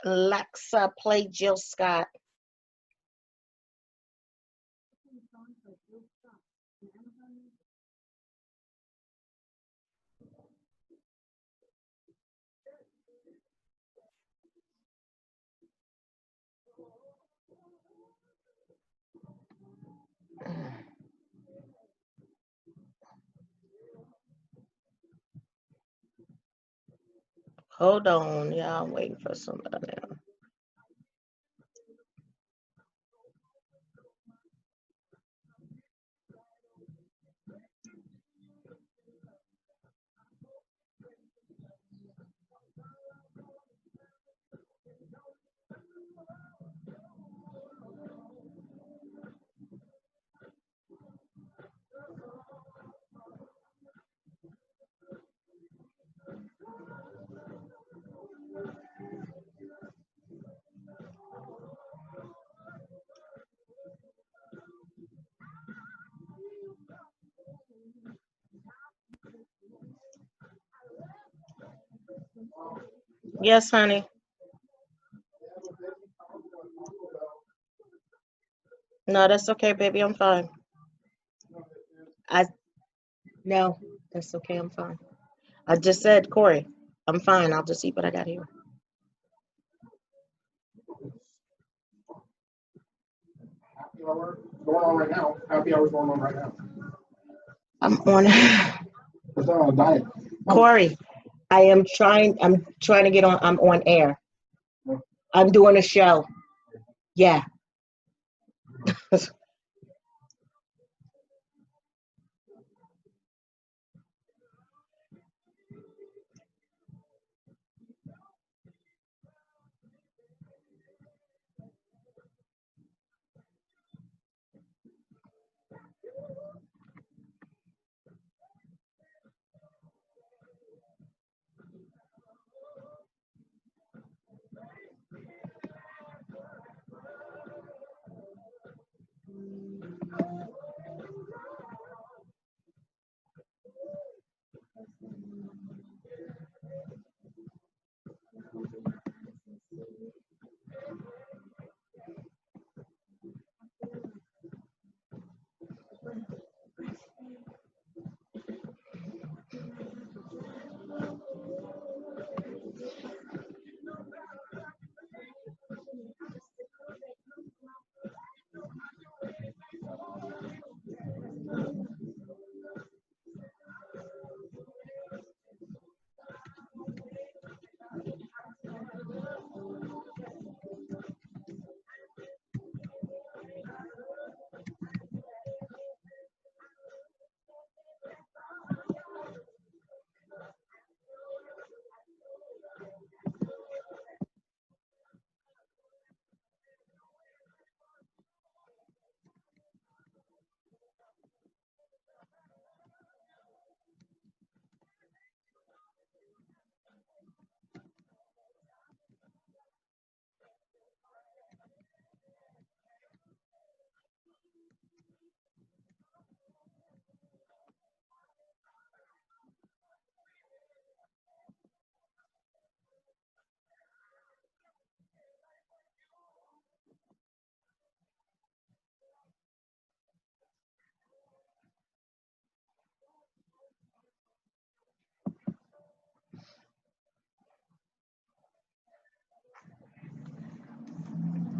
Alexa, play Jill Scott. Hold on, y'all. I'm waiting for somebody now. Yes, honey. No, that's okay, baby. I'm fine. I No, that's okay. I'm fine. I just said, Corey, I'm fine. I'll just eat what I got here. Happy hour going on right now. Happy hour's going on right now. I'm on. It's on a diet. Corey, I'm trying to get on. I'm on air. I'm doing a show. Yeah.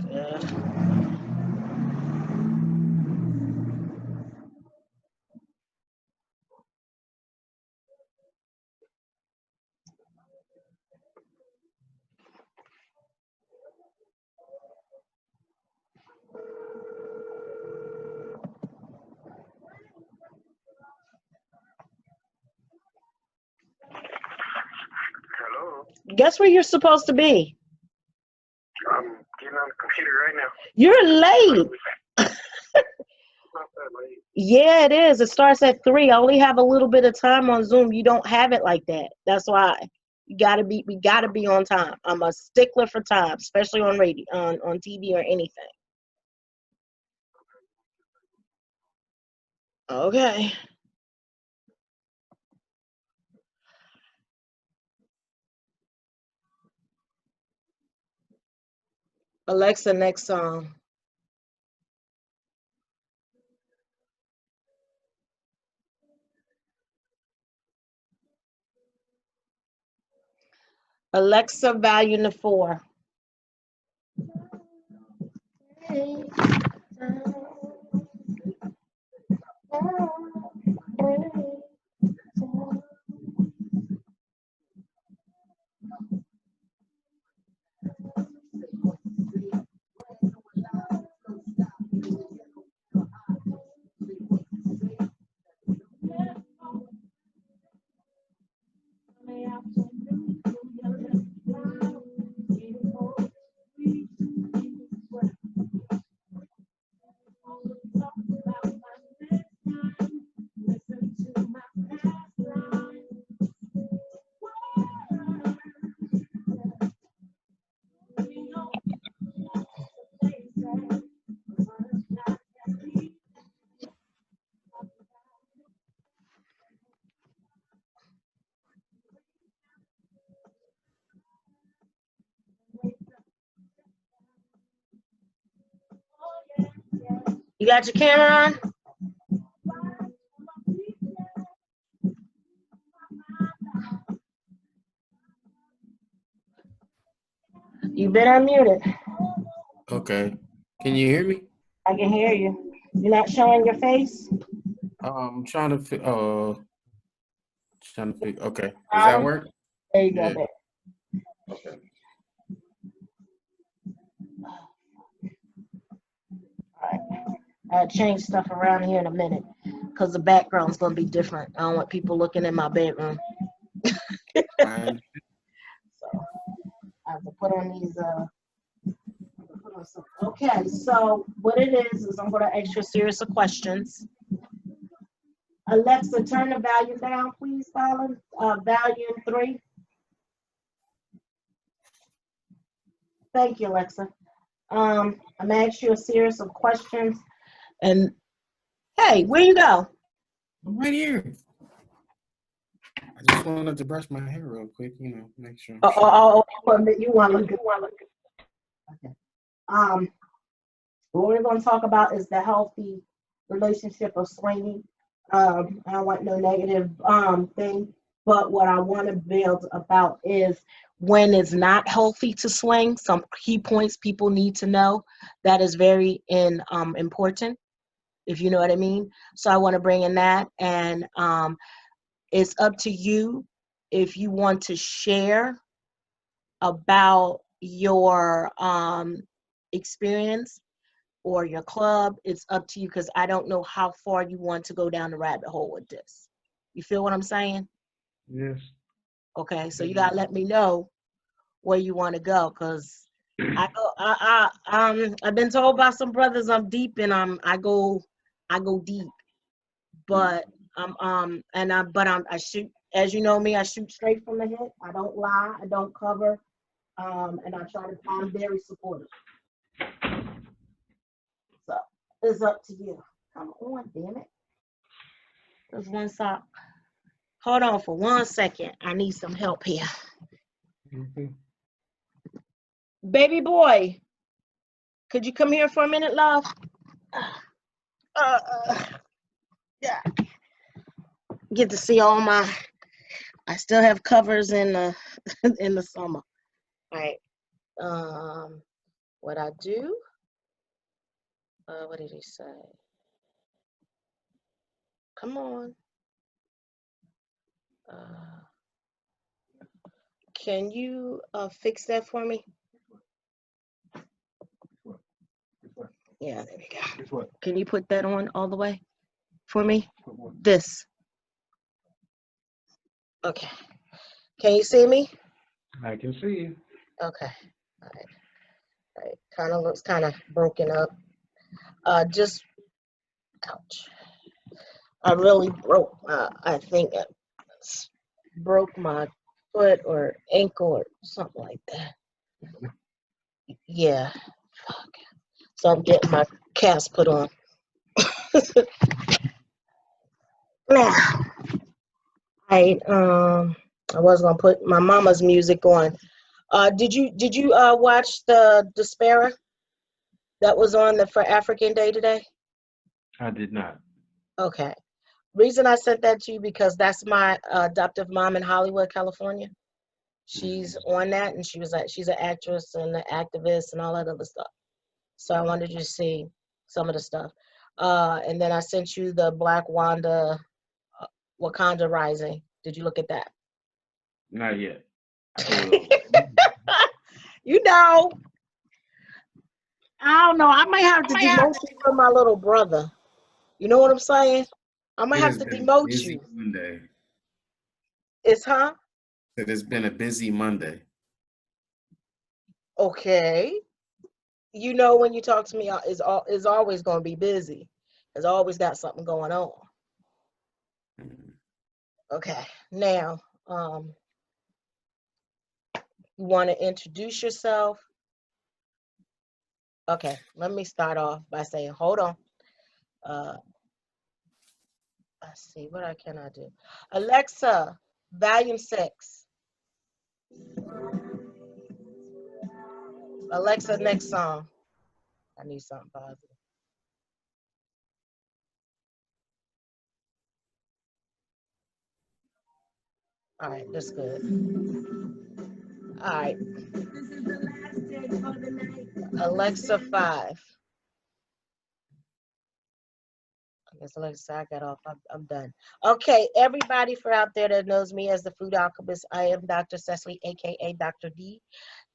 Good. Hello. Guess where you're supposed to be? I'm getting on the computer right now. You're late. It's not that late. Yeah, it is. It starts at 3. I only have a little bit of time on Zoom. You don't have it like that. That's why we gotta be on time. I'm a stickler for time, especially on radio, on TV or anything. Okay. Alexa, next song. Alexa, volume 4. You got your camera on? You've been unmuted. Okay. Can you hear me? I can hear you. You're not showing your face? I'm trying to okay. Does that work? There you go, Yeah. babe. Okay. All right. I'll change stuff around here in a minute because the background's going to be different. I don't want people looking in my bedroom. Fine. So I have to put on these. Okay, so what it is I'm going to ask you a series of questions. Alexa, turn the volume down, please, volume 3. Thank you, Alexa. I'm going to ask you a series of questions. And hey, where you go? I'm right here. I just wanted to brush my hair real quick, make sure. You want to look good. Okay. What we're going to talk about is the healthy relationship of swinging. I don't want no negative thing, but what I want to build about is when it's not healthy to swing, some key points people need to know that is very important, if you know what I mean. So I want to bring in that, and it's up to you if you want to share about your experience or your club. It's up to you because I don't know how far you want to go down the rabbit hole with this. You feel what I'm saying? Yes. Okay, so you gotta let me know where you want to go, because I've been told by some brothers I'm deep, and I go deep, but I shoot, as you know me, I shoot straight from the hip. I don't lie, I don't cover, and I'm very supportive. So it's up to you. Come on, damn it. There's one sock. Hold on for 1 second. I need some help here. Okay. Baby boy, could you come here for a minute, love? Yeah. Get to see all I still have covers in the in the summer. All right. What I do? What did he say? Come on. Can you fix that for me? Yeah, there we go. Can you put that on all the way for me? This. Okay. Can you see me? I can see you. Okay. All right. Kind of looks kind of broken up. Just, ouch. I really broke, I think I broke my foot or ankle or something like that. Yeah. Fuck. So I'm getting my cast put on. Now, I was gonna put my mama's music on. Did you watch the Despera? That was on the for African Day today? I did not. Okay. Reason I sent that to you because that's my adoptive mom in Hollywood, California. She's Mhm. on that, and she's an actress and an activist and all that other stuff. So I wanted you to see some of the stuff. And then I sent you the Black Wanda Wakanda Rising. Did you look at that? Not yet. I will. You know, I don't know. I might have to demote you from my little brother. You know what I'm saying? I might It have has to been a demote busy you. Monday. It's huh? It has been a busy Monday. Okay. You know when you talk to me is always going to be busy. Has always got something going on. Mhm. Okay. Now, you want to introduce yourself? Okay. Let me start off by saying, hold on. Uh, let's see can I do? Alexa, volume 6. Alexa, next song. I need something positive. All right, that's good. All right. Alexa 5. I guess Alexa, I got off. I'm done. Okay, everybody for out there that knows me as the Food Alchemist, I am Dr. Cecily, aka Dr. D.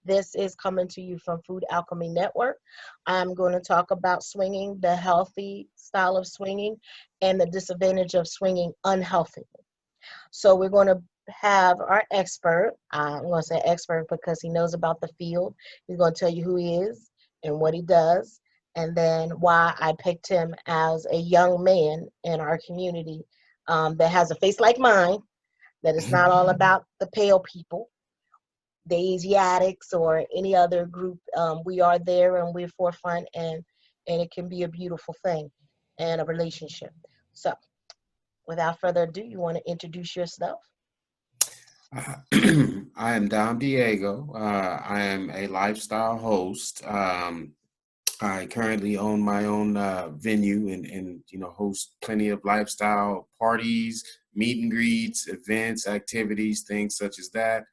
This is coming to you from Food Alchemy Network. I'm going to talk about swinging, the healthy style of swinging, and the disadvantage of swinging unhealthily. So we're going to have our expert. I'm going to say expert because he knows about the field. He's going to tell you who he is and what he does, and then why I picked him as a young man in our community that has a face like mine, that it's not all about the pale people, the Asiatics, or any other group. We are there and we're forefront, and it can be a beautiful thing and a relationship. So without further ado, you want to introduce yourself? I am Dom Diego. I am a lifestyle host. I currently own my own venue and host plenty of lifestyle parties, meet and greets, events, activities, things such as that.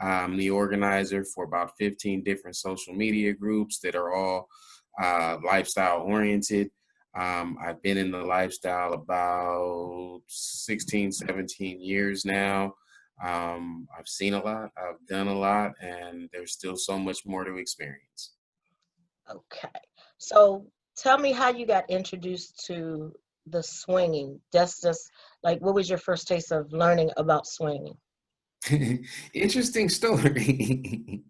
I'm the organizer for about 15 different social media groups that are all lifestyle oriented. I've been in the lifestyle about 16, 17 years now. I've seen a lot, I've done a lot, and there's still so much more to experience. Okay. So tell me how you got introduced to the swinging. Just like what was your first taste of learning about swinging? Interesting story.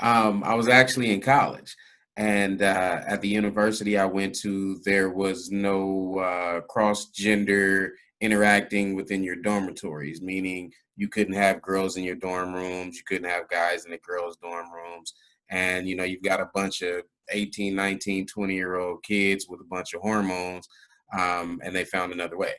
I was actually in college, and at the university I went to, there was no cross gender interacting within your dormitories, meaning you couldn't have girls in your dorm rooms, you couldn't have guys in the girls' dorm rooms. And you've got a bunch of 18, 19, 20-year-old kids with a bunch of hormones, and they found another way.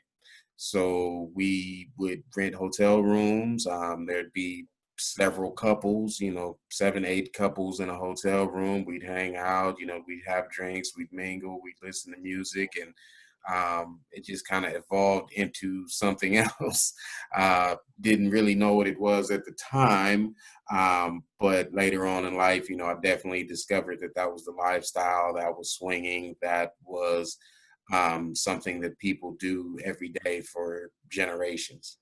So we would rent hotel rooms. There'd be several couples, 7, 8 couples in a hotel room. We'd hang out, we'd have drinks, we'd mingle, we'd listen to music, and it just kind of evolved into something else. Didn't really know what it was at the time, but later on in life, I definitely discovered that that was the lifestyle, that was swinging, that was something that people do every day for generations.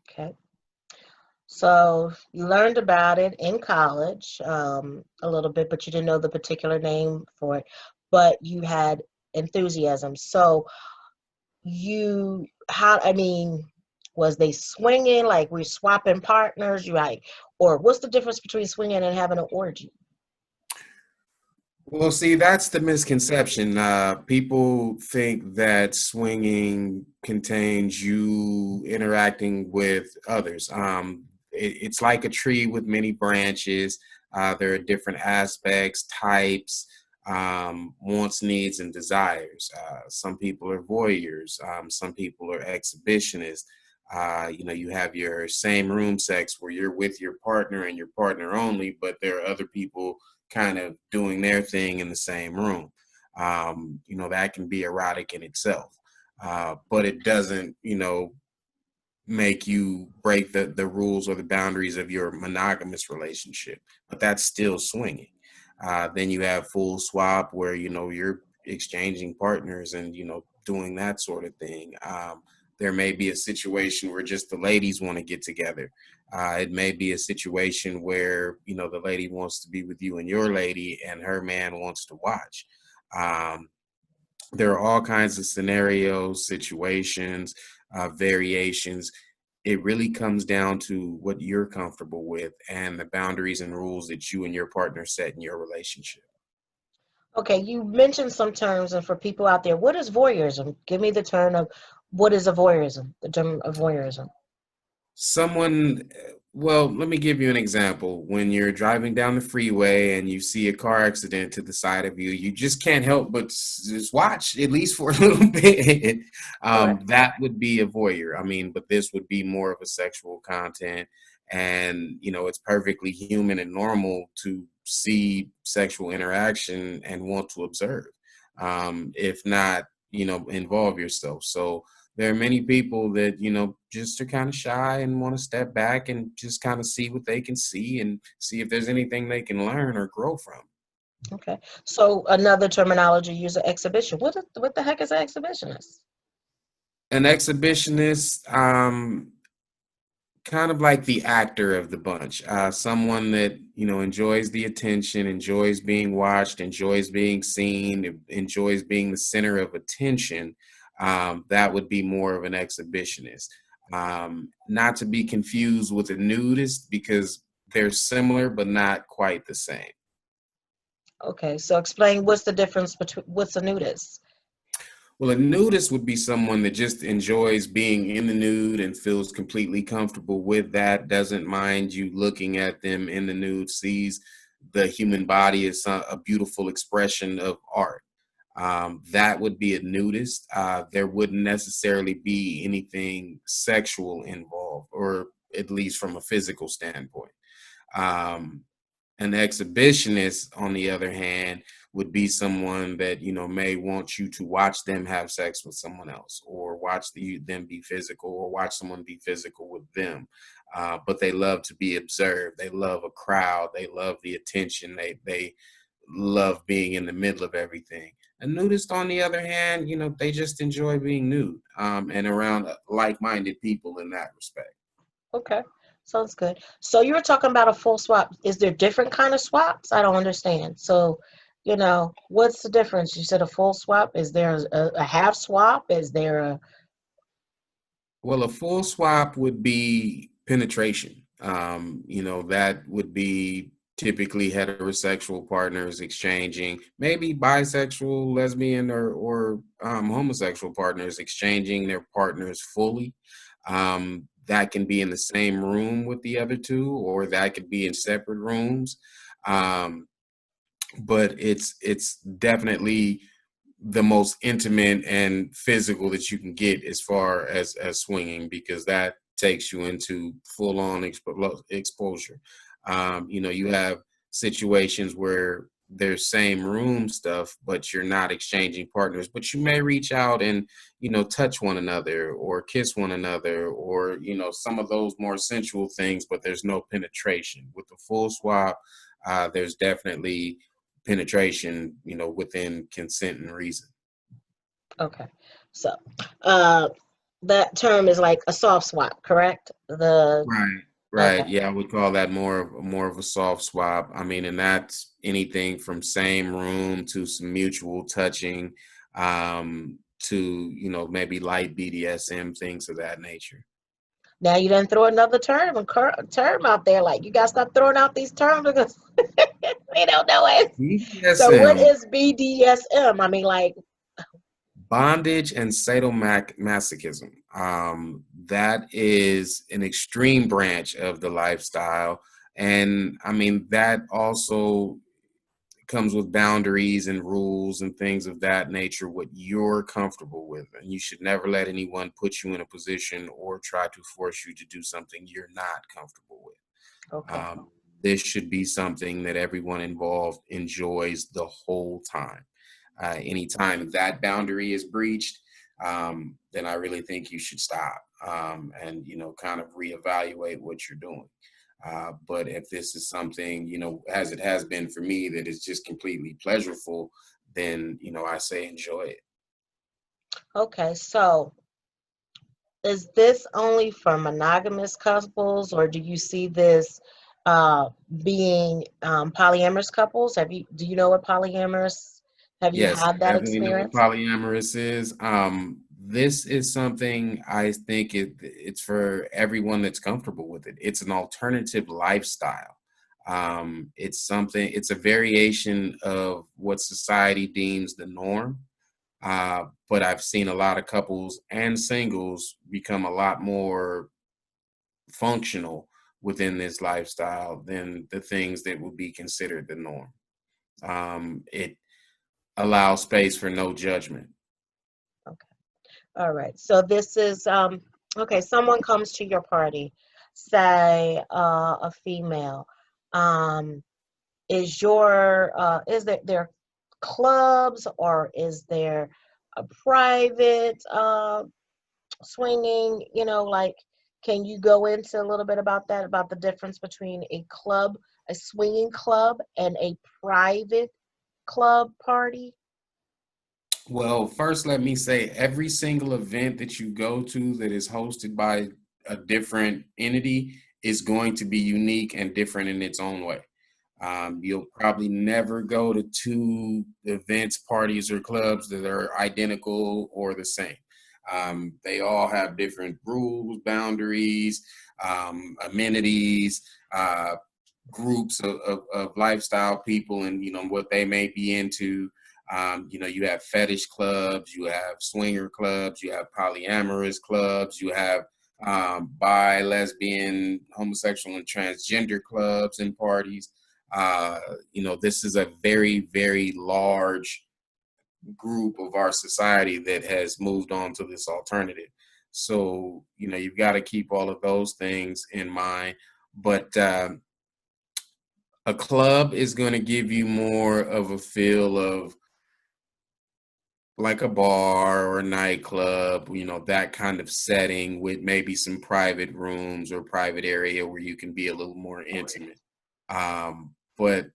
Okay. So you learned about it in college a little bit, but you didn't know the particular name for it, but you had enthusiasm. So I mean, was they swinging like we're swapping partners? You like, or what's the difference between swinging and having an orgy? Well, see, that's the misconception. People think that swinging contains you interacting with others. It's like a tree with many branches. There are different aspects, types, wants, needs, and desires. Some people are voyeurs. Some people are exhibitionists. You have your same room sex where you're with your partner and your partner only, but there are other people kind of doing their thing in the same room. That can be erotic in itself, but it doesn't, make you break the rules or the boundaries of your monogamous relationship, but that's still swinging. Then you have full swap where, you're exchanging partners and, doing that sort of thing. There may be a situation where just the ladies want to get together. It may be a situation where, the lady wants to be with you and your lady and her man wants to watch. Um, there are all kinds of scenarios, situations, variations. It really comes down to what you're comfortable with and the boundaries and rules that you and your partner set in your relationship. Okay, you mentioned some terms, and for people out there, what is voyeurism? Give me the term of what is a voyeurism, the term of voyeurism. Someone, well, let me give you an example. When you're driving down the freeway and you see a car accident to the side of you, you just can't help but just watch, at least for a little bit. Correct. That would be a voyeur. I mean, but this would be more of a sexual content. And, it's perfectly human and normal to see sexual interaction and want to observe, if not, involve yourself. So, there are many people that just are kind of shy and want to step back and just kind of see what they can see and see if there's anything they can learn or grow from. Okay. So another terminology, use an exhibition. What the heck is an exhibitionist? An exhibitionist, kind of like the actor of the bunch, someone that enjoys the attention, enjoys being watched, enjoys being seen, enjoys being the center of attention. That would be more of an exhibitionist. Not to be confused with a nudist, because they're similar but not quite the same. Okay. So explain what's the difference between what's a nudist? Well, a nudist would be someone that just enjoys being in the nude and feels completely comfortable with that, doesn't mind you looking at them in the nude, sees the human body as a beautiful expression of art. That would be a nudist. There wouldn't necessarily be anything sexual involved, or at least from a physical standpoint. Um, an exhibitionist, on the other hand, would be someone that may want you to watch them have sex with someone else, or watch them be physical, or watch someone be physical with them. But they love to be observed. They love a crowd. They love the attention. They love being in the middle of everything. A nudist, on the other hand, they just enjoy being nude, and around like-minded people in that respect. Okay. Sounds good. So you were talking about a full swap. Is there different kind of swaps? I don't understand. So, what's the difference? You said a full swap. Is there a half swap? Is there a Well, a full swap would be penetration. That would be typically heterosexual partners exchanging, maybe bisexual, lesbian, or homosexual partners exchanging their partners fully. That can be in the same room with the other two, or that could be in separate rooms. Um, but it's definitely the most intimate and physical that you can get as far as swinging, because that takes you into full on exposure. You have situations where there's same room stuff, but you're not exchanging partners, but you may reach out and touch one another or kiss one another, or some of those more sensual things, but there's no penetration. With the full swap, there's definitely penetration, within consent and reason. okay? So, uh, that term is like a soft swap, correct? The Right. Okay. Right. Yeah, I would call that more of a soft swap. I mean, and that's anything from same room to some mutual touching, to maybe light BDSM, things of that nature. Now you done throw another term out there. Like you gotta stop throwing out these terms because we don't know it. So what BDSM, is BDSM? I mean, like, bondage and sadomasochism. That is an extreme branch of the lifestyle, and I mean that also comes with boundaries and rules and things of that nature, what you're comfortable with. And you should never let anyone put you in a position or try to force you to do something you're not comfortable with. Okay. This should be something that everyone involved enjoys the whole time. Anytime that boundary is breached, then I really think you should stop, and kind of reevaluate what you're doing. But if this is something, as it has been for me, that is just completely pleasurable, then I say enjoy it. Okay. So is this only for monogamous couples, or do you see this uh, being polyamorous couples? Do you know what polyamorous? Have you Yes, had I that definitely know what experience? polyamorous is. This is something I think it's for everyone that's comfortable with it. It's an alternative lifestyle. It's a variation of what society deems the norm. But I've seen a lot of couples and singles become a lot more functional within this lifestyle than the things that would be considered the norm. It allows space for no judgment. Okay. All right. So this is okay. Someone comes to your party, say a female. Um, is there clubs, or is there a private swinging? Like, can you go into a little bit about that, about the difference between a swinging club, and a private club party? Well, first, let me say every single event that you go to that is hosted by a different entity is going to be unique and different in its own way. You'll probably never go to two events, parties, or clubs that are identical or the same. They all have different rules, boundaries, amenities, groups of lifestyle people, and what they may be into. You have fetish clubs, you have swinger clubs, you have polyamorous clubs, you have bi, lesbian, homosexual, and transgender clubs and parties. This is a very, very large group of our society that has moved on to this alternative. So, you've got to keep all of those things in mind. But a club is going to give you more of a feel of like a bar or a nightclub, that kind of setting with maybe some private rooms or private area where you can be a little more intimate. But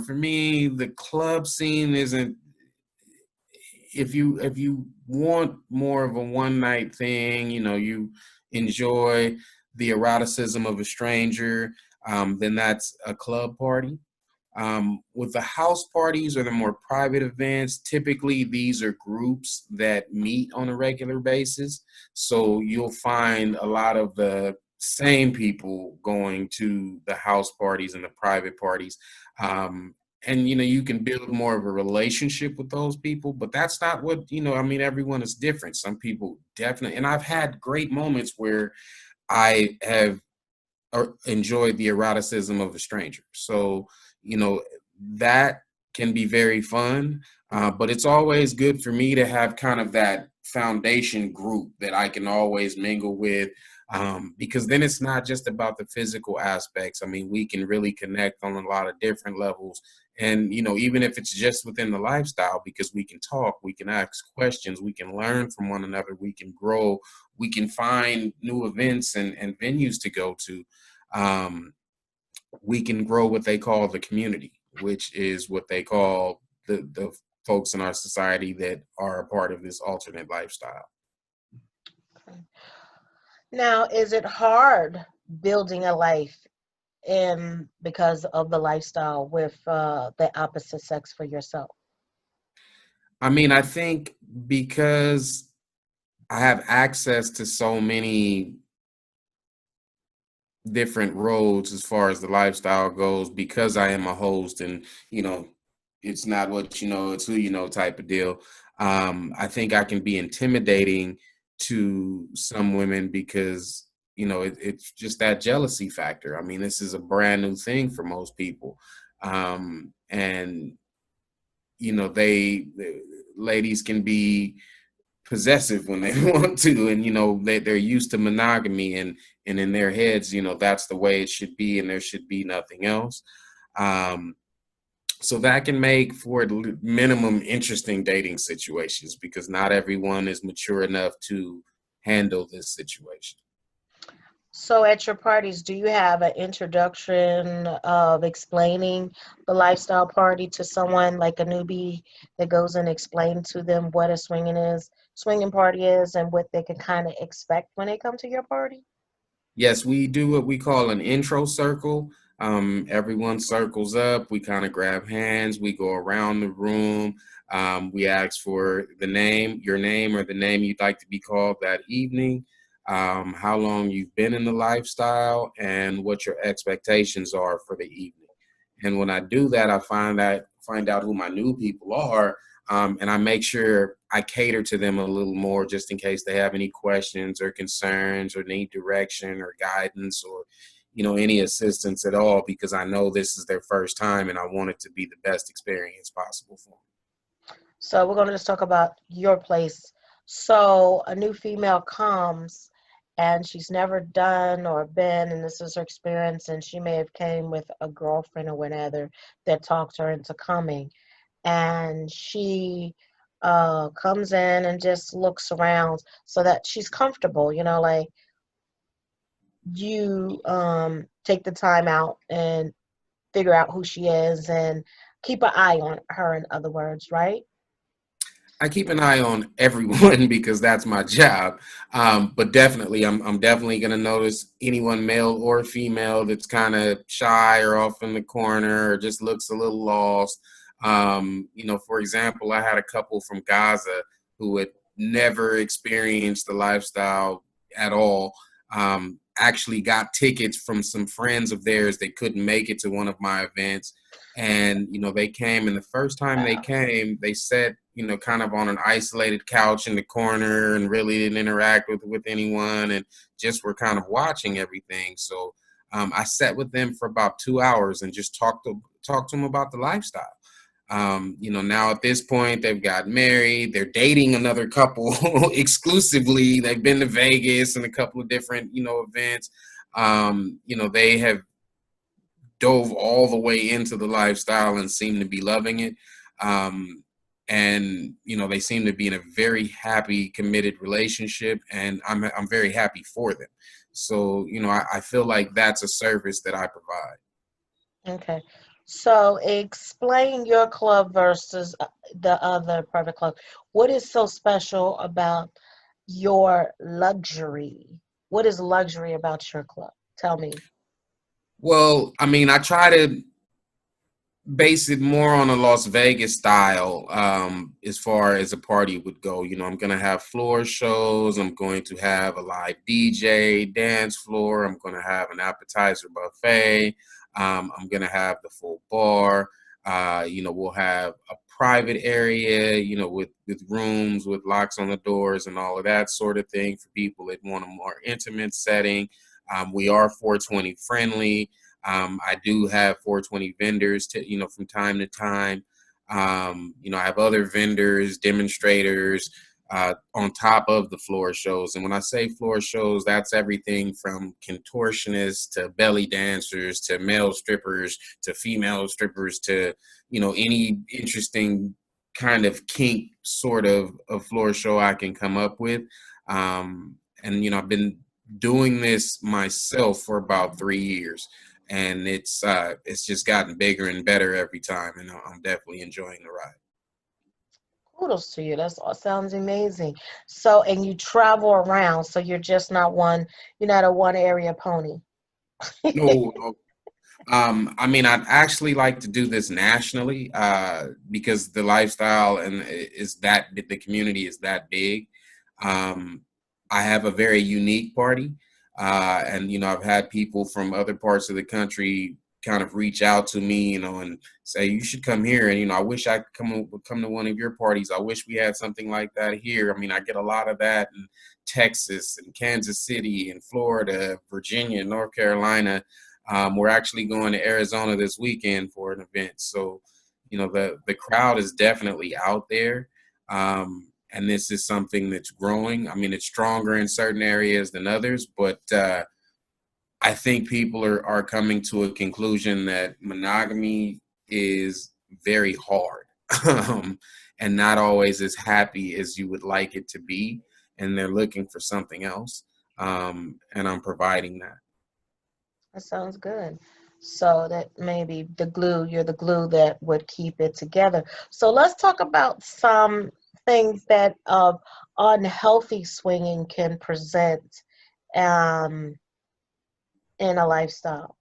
for me, the club scene isn't. If you want more of a one night thing, you enjoy the eroticism of a stranger, then that's a club party. With the house parties or the more private events, typically these are groups that meet on a regular basis. So you'll find a lot of the same people going to the house parties and the private parties. And you can build more of a relationship with those people, but that's not what, everyone is different. Some people definitely, and I've had great moments where I have enjoyed the eroticism of a stranger. So, you know, that can be very fun. But it's always good for me to have kind of that foundation group that I can always mingle with, because then it's not just about the physical aspects. I mean, we can really connect on a lot of different levels. And, even if it's just within the lifestyle, because we can talk, we can ask questions, we can learn from one another, we can grow, we can find new events and venues to go to. Um, we can grow what they call the community, which is what they call the folks in our society that are a part of this alternate lifestyle. Now, is it hard building a life in because of the lifestyle with the opposite sex for yourself? I mean, I think because I have access to so many different roads as far as the lifestyle goes, because I am a host and, you know, it's not what you know, it's who you know type of deal. I think I can be intimidating to some women because, it's just that jealousy factor. I mean, this is a brand new thing for most people. And the ladies can be possessive when they want to, and they're used to monogamy, and in their heads, that's the way it should be, and there should be nothing else. Um, so that can make for minimum interesting dating situations because not everyone is mature enough to handle this situation. So at your parties, do you have an introduction of explaining the lifestyle party to someone like a newbie that goes and explain to them what a swinging party is, and what they can kind of expect when they come to your party? Yes, we do what we call an intro circle. Everyone circles up. We kind of grab hands. We go around the room. We ask for your name or the name you'd like to be called that evening, how long you've been in the lifestyle, and what your expectations are for the evening. And when I do that, I find out who my new people are, and I make sure I cater to them a little more just in case they have any questions or concerns or need direction or guidance or, any assistance at all, because I know this is their first time and I want it to be the best experience possible for them. So we're going to just talk about your place. So a new female comes and she's never done or been, and this is her experience, and she may have came with a girlfriend or whatever that talked her into coming. And she comes in and just looks around so that she's comfortable, like you take the time out and figure out who she is and keep an eye on her, in other words, right? I keep an eye on everyone because that's my job. But definitely, I'm definitely going to notice anyone, male or female, that's kind of shy or off in the corner or just looks a little lost. For example, I had a couple from Gaza who had never experienced the lifestyle at all. Actually got tickets from some friends of theirs. They couldn't make it to one of my events. And, they came, and the first time they came, they sat, kind of on an isolated couch in the corner and really didn't interact with anyone and just were kind of watching everything. So I sat with them for about 2 hours and just talked to them about the lifestyle. Now at this point, they've got married, they're dating another couple exclusively. They've been to Vegas and a couple of different, events. They have dove all the way into the lifestyle and seem to be loving it. And they seem to be in a very happy, committed relationship, and I'm very happy for them. So I feel like that's a service that I provide. Okay. So explain your club versus the other private club. What is so special about your luxury? What is luxury about your club? Tell me. Well, I mean, I try to base it more on a Las Vegas style, as far as a party would go. I'm going to have floor shows. I'm going to have a live DJ, dance floor. I'm going to have an appetizer buffet. I'm going to have the full bar. We'll have a private area, with rooms with locks on the doors and all of that sort of thing for people that want a more intimate setting. We are 420 friendly. I do have 420 vendors from time to time. I have other vendors, demonstrators, on top of the floor shows. And when I say floor shows, that's everything from contortionists to belly dancers to male strippers to female strippers to, any interesting kind of kink sort of a floor show I can come up with. And I've been doing this myself for about 3 years. And it's just gotten bigger and better every time, and I'm definitely enjoying the ride. Kudos to you. That's all sounds amazing. So, and you travel around, so you're not a one area pony. No, no. I mean, I'd actually like to do this nationally, because the lifestyle and the community is that big. Um, I have a very unique party, and I've had people from other parts of the country kind of reach out to me, and say you should come here, and I wish I could come to one of your parties. I wish we had something like that here. I mean, I get a lot of that in Texas and Kansas City and Florida, Virginia, North Carolina. We're actually going to Arizona this weekend for an event. So, the crowd is definitely out there. And this is something that's growing. I mean, it's stronger in certain areas than others, but I think people are coming to a conclusion that monogamy is very hard, and not always as happy as you would like it to be. And they're looking for something else. And I'm providing that. That sounds good. So that maybe you're the glue that would keep it together. So let's talk about some things that unhealthy swinging can present um, in a lifestyle.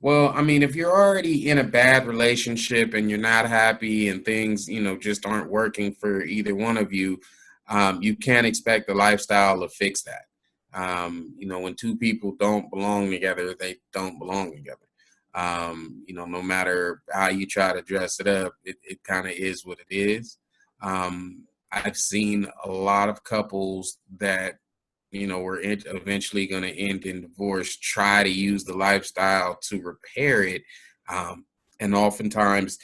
Well, I mean, if you're already in a bad relationship and you're not happy and things, just aren't working for either one of you, you can't expect the lifestyle to fix that. When two people don't belong together, they don't belong together. No matter how you try to dress it up, it kind of is what it is. I've seen a lot of couples that we're eventually going to end in divorce, try to use the lifestyle to repair it. And oftentimes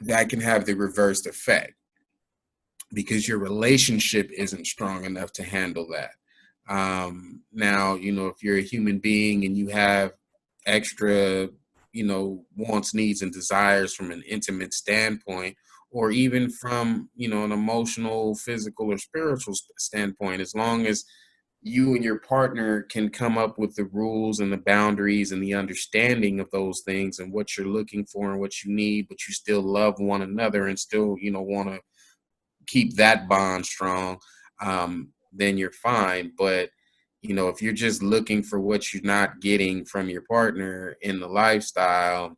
that can have the reversed effect because your relationship isn't strong enough to handle that. Now, if you're a human being and you have extra, wants, needs, and desires from an intimate standpoint, or even from, an emotional, physical, or spiritual standpoint, as long as you and your partner can come up with the rules and the boundaries and the understanding of those things and what you're looking for and what you need, but you still love one another and still, want to keep that bond strong, then you're fine. But if you're just looking for what you're not getting from your partner in the lifestyle,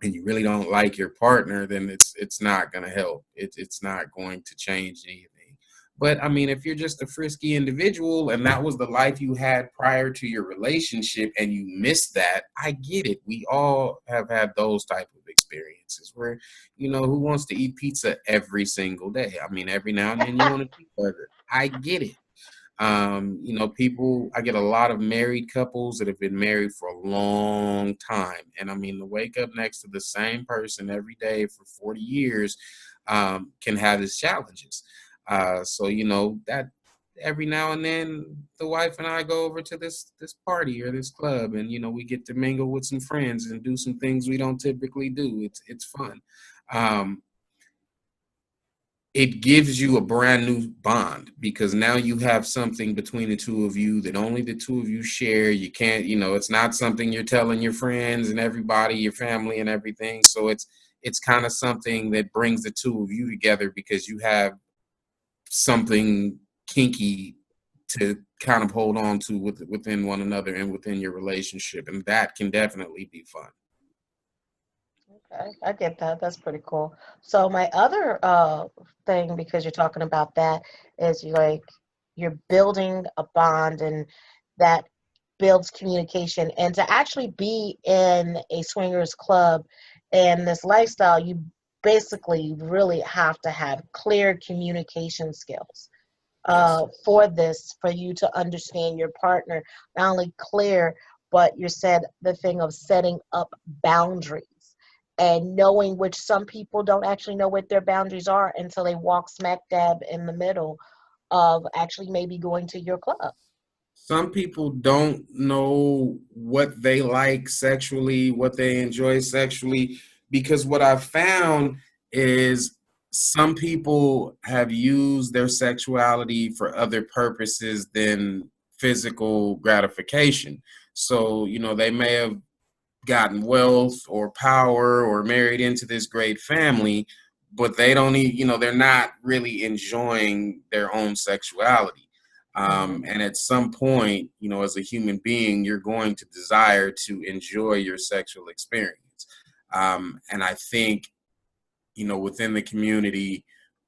and you really don't like your partner, then it's not going to help. It's not going to change anything. But I mean, if you're just a frisky individual and that was the life you had prior to your relationship and you missed that, I get it. We all have had those type of experiences where, who wants to eat pizza every single day? I mean, every now and then you want a cheeseburger. I get it. I get a lot of married couples that have been married for a long time. And I mean, to wake up next to the same person every day for 40 years can have its challenges. So that every now and then the wife and I go over to this party or this club and, we get to mingle with some friends and do some things we don't typically do. It's fun. It gives you a brand new bond because now you have something between the two of you that only the two of you share. You can't, it's not something you're telling your friends and everybody, your family and everything. So it's kind of something that brings the two of you together because you have something kinky to kind of hold on to within one another and within your relationship. And that can definitely be fun. Okay, I get that. That's pretty cool. So my other thing, because you're talking about that, is you're building a bond and that builds communication. And to actually be in a swingers club and this lifestyle, you basically really have to have clear communication skills Yes. for you to understand your partner, not only clear, but you said the thing of setting up boundaries and knowing which some people don't actually know what their boundaries are until they walk smack dab in the middle of actually maybe going to your club. Some people don't know what they like sexually, what they enjoy sexually, because what I've found is some people have used their sexuality for other purposes than physical gratification. So, they may have gotten wealth or power or married into this great family, but they don't need, they're not really enjoying their own sexuality. Hmm. And at some point, as a human being, you're going to desire to enjoy your sexual experience. And I think, within the community,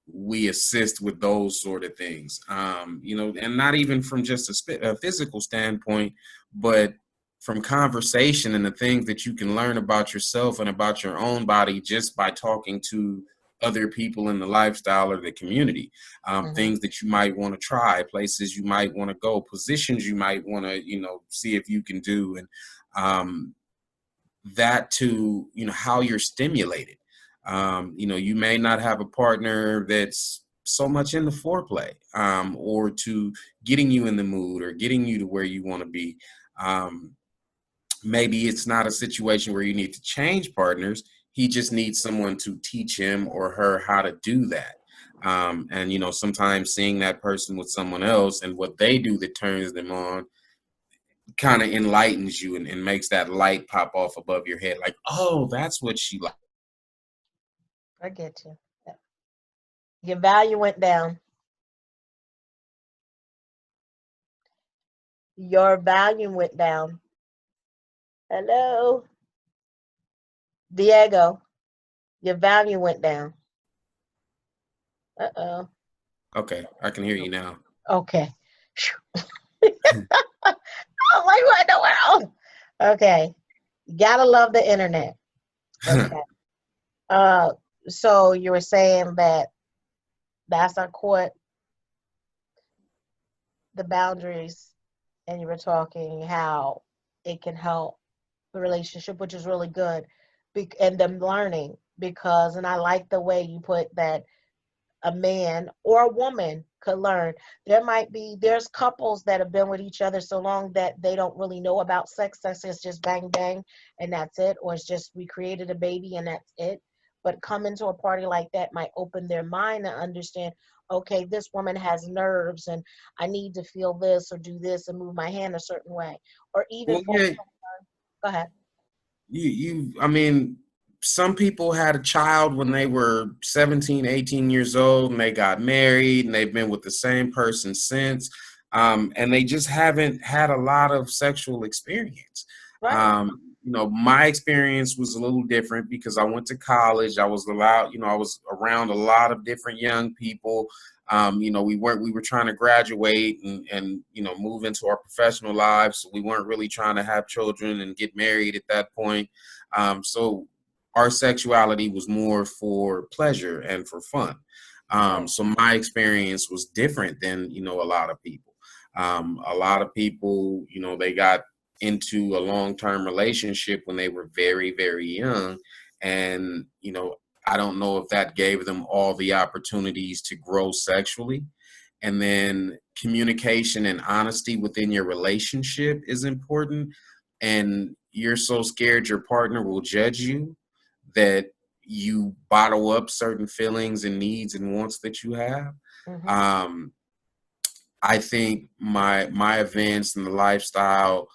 we assist with those sort of things, and not even from just a physical standpoint, but from conversation and the things that you can learn about yourself and about your own body just by talking to other people in the lifestyle or the community, Hmm. things that you might want to try, places you might want to go, positions you might want to, see if you can do. And that to, how you're stimulated. You may not have a partner that's so much into foreplay, or to getting you in the mood or getting you to where you want to be. Um, Maybe it's not a situation where you need to change partners. He just needs someone to teach him or her how to do that. And sometimes seeing that person with someone else and what they do that turns them on kind of enlightens you, and makes that light pop off above your head, like, oh, that's what she likes. I get you. Yeah. Your value went down. Your volume went down. Hello, Diego. Your value went down. Uh-oh. Okay, I can hear you now. Okay. I'm like, what in the world? Okay. Gotta love the internet. Okay. Uh, so you were saying that that's our court, the boundaries, and you were talking how it can help the relationship, which is really good, and them learning because, and I like the way you put that a man or a woman could learn. There's couples that have been with each other so long that they don't really know about sex. Sex is just bang bang and that's it, or it's just we created a baby and that's it. But coming to a party like that might open their mind to understand, okay, this woman has nerves and I need to feel this or do this and move my hand a certain way. Or even Well, for, yeah, go ahead. I mean, some people had a child when they were 17, 18 years old, and they got married, and they've been with the same person since. And they just haven't had a lot of sexual experience. Right. My experience was a little different because I went to college. I was allowed, I was around a lot of different young people. We were trying to graduate and move into our professional lives. So we weren't really trying to have children and get married at that point. So our sexuality was more for pleasure and for fun. Right. So my experience was different than, a lot of people. A lot of people, they got into a long-term relationship when they were very, very young. And, I don't know if that gave them all the opportunities to grow sexually. And then communication and honesty within your relationship is important. And you're so scared your partner will judge you that you bottle up certain feelings and needs and wants that you have. Mm-hmm. I think my events and the lifestyle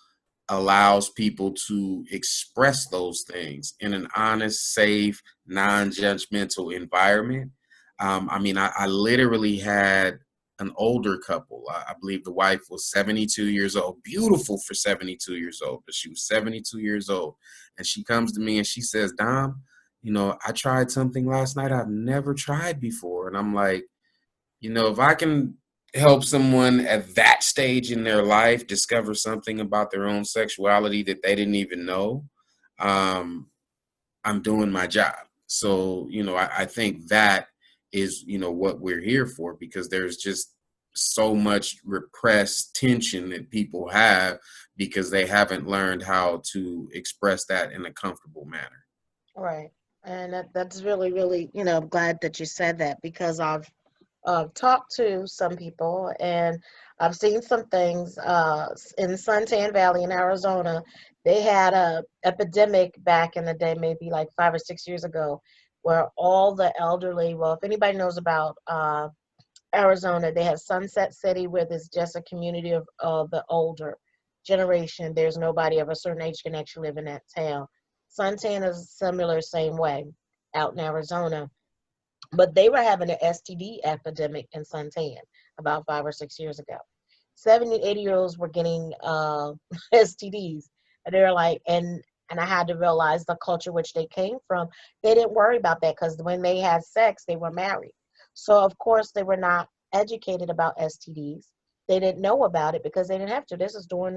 allows people to express those things in an honest, safe, non-judgmental environment. I literally had an older couple. I believe the wife was 72 years old, beautiful for 72 years old, but she was 72 years old. And she comes to me and she says, Dom, I tried something last night I've never tried before. And I'm like, if I can help someone at that stage in their life discover something about their own sexuality that they didn't even know, um, I'm doing my job. So, I think that is, what we're here for, because there's just so much repressed tension that people have because they haven't learned how to express that in a comfortable manner. Right. And that's really, really, I'm glad that you said that because I've talked to some people and I've seen some things in Suntan Valley in Arizona. They had a epidemic back in the day, maybe like 5 or 6 years ago, where all the elderly, well, if anybody knows about Arizona, they have Sunset City where there's just a community of the older generation. There's nobody of a certain age can actually live in that town. Suntan is similar, same way out in Arizona, but they were having an STD epidemic in Suntan about 5 or 6 years ago. 70, 80-year-olds were getting STDs. And they're like, and I had to realize the culture which they came from, they didn't worry about that because when they had sex, they were married. So of course they were not educated about STDs. They didn't know about it because they didn't have to. This is during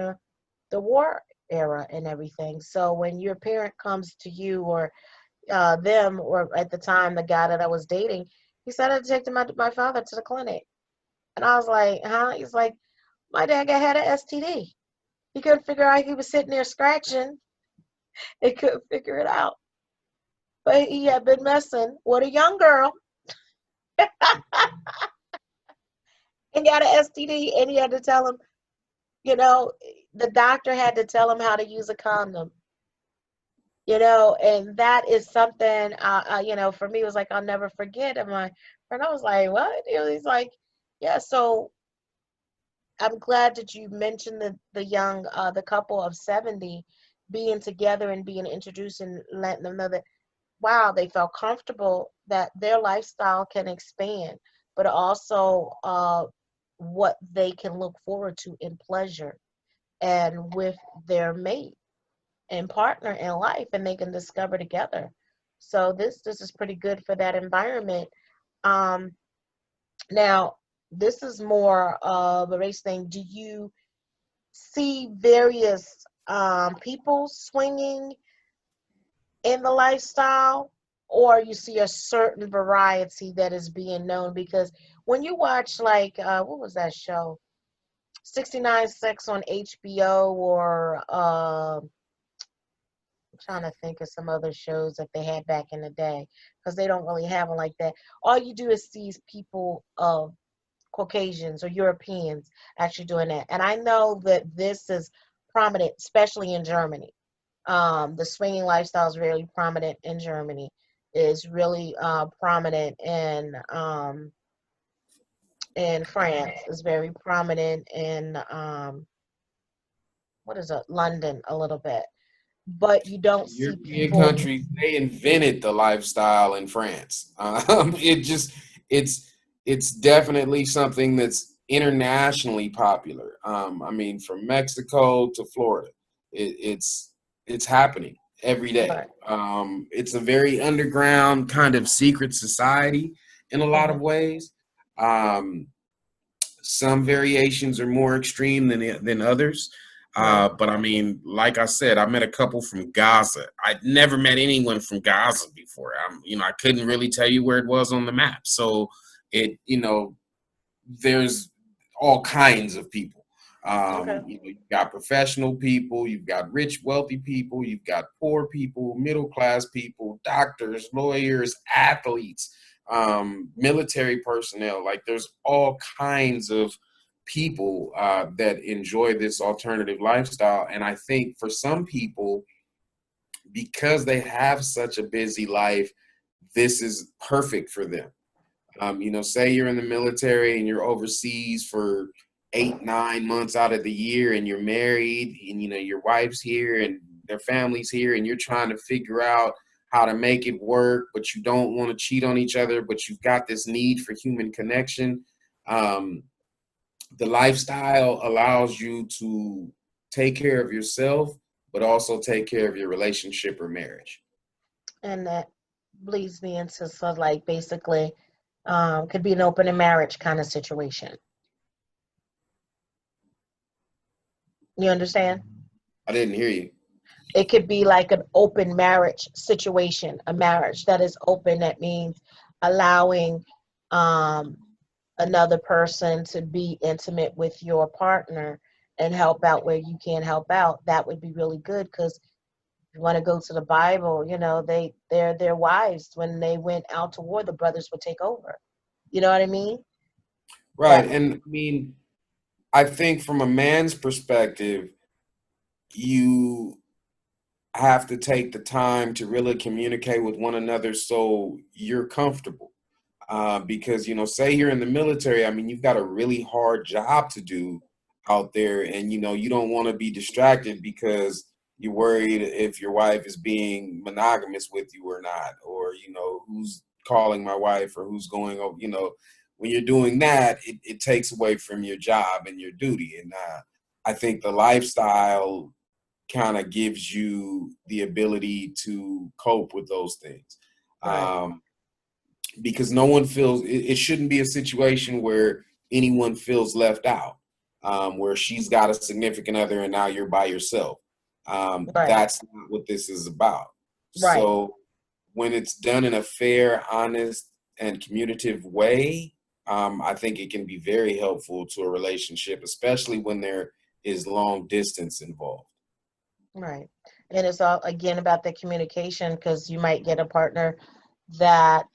the war era and everything. So when your parent comes to you or them, or at the time, the guy that I was dating, he said I had to take my father to the clinic. And I was like, huh? He's like, my dad had an STD. He couldn't figure out, he was sitting there scratching and couldn't figure it out. but he had been messing with a young girl and got an STD, and he had to tell him, you know, the doctor had to tell him how to use a condom. And that is something, for me, it was like, I'll never forget. And my friend, I was like, what? He's like, yeah. So I'm glad that you mentioned the couple of 70 being together and being introduced and letting them know that, wow, they felt comfortable that their lifestyle can expand, but also what they can look forward to in pleasure and with their mate and partner in life, and they can discover together. So this is pretty good for that environment. Um, Now, this is more of a race thing. Do you see various people swinging in the lifestyle, or you see a certain variety that is being known? Because when you watch, like, what was that show? 69 Sex on HBO, or I'm trying to think of some other shows that they had back in the day, because they don't really have them like that. All you do is see people of Caucasians or Europeans actually doing that. And I know that this is prominent, especially in Germany. The swinging lifestyle is really prominent in Germany. Is really prominent in France. Is very prominent in what is it, London, a little bit. But you don't see European people. countries, they invented the lifestyle in France. It's it's definitely something that's internationally popular. I mean, from Mexico to Florida, it's happening every day. Right. It's a very underground kind of secret society in a lot of Mhm. ways. Um, some variations are more extreme than others. Right. But I mean, like I said, I met a couple from Gaza. I'd never met anyone from Gaza before. I couldn't really tell you where it was on the map. So there's all kinds of people. Okay. You've got professional people, you've got rich, wealthy people, you've got poor people, middle class people, doctors, lawyers, athletes, military personnel. Like there's all kinds of people that enjoy this alternative lifestyle. And I think for some people, because they have such a busy life, this is perfect for them. Say you're in the military and you're overseas for 8, 9 months out of the year and you're married and your wife's here and their family's here and you're trying to figure out how to make it work, but you don't want to cheat on each other, but you've got this need for human connection. Um, the lifestyle allows you to take care of yourself, but also take care of your relationship or marriage. And that leads me into, so like, basically, could be an open and marriage kind of situation. You understand? I didn't hear you. It could be like an open marriage situation, a marriage that is open. That means allowing um, another person to be intimate with your partner and help out where you can't help out. That would be really good, because if you want to go to the Bible, they're their wives, when they went out to war, the brothers would take over. You know what I mean? Right. That And I mean, I think from a man's perspective, you have to take the time to really communicate with one another so you're comfortable. Because, say you're in the military, I mean, you've got a really hard job to do out there, and, you don't want to be distracted because you're worried if your wife is being monogamous with you or not, or, who's calling my wife or who's going over, when you're doing that, it takes away from your job and your duty. And I think the lifestyle kind of gives you the ability to cope with those things. right, Um, because no one feels it shouldn't be a situation where anyone feels left out, where she's got a significant other and now you're by yourself. right, That's not what this is about. right. So when it's done in a fair, honest, and communicative way, I think it can be very helpful to a relationship, especially when there is long distance involved. Right. And it's all again about the communication, because you might get a partner that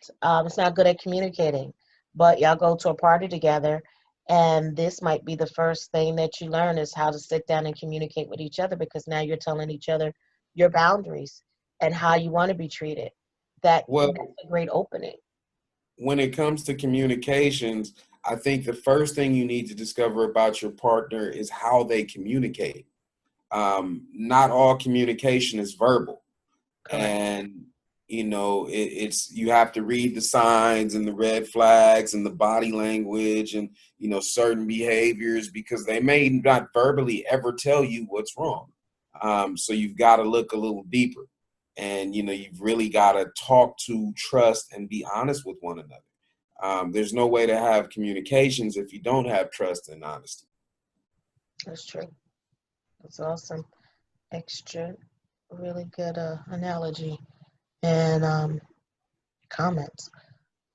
is not good at communicating, but y'all go to a party together, and this might be the first thing that you learn is how to sit down and communicate with each other, because now you're telling each other your boundaries and how you want to be treated. That's Well, a great opening. when it comes to communications, I think the first thing you need to discover about your partner is how they communicate. Not all communication is verbal, Correct. and it's you have to read the signs and the red flags and the body language and certain behaviors, because they may not verbally ever tell you what's wrong. So you've got to look a little deeper, and you've really got to talk to, trust, and be honest with one another. There's no way to have communications if you don't have trust and honesty. That's true. That's awesome. Extra, really good analogy and comments.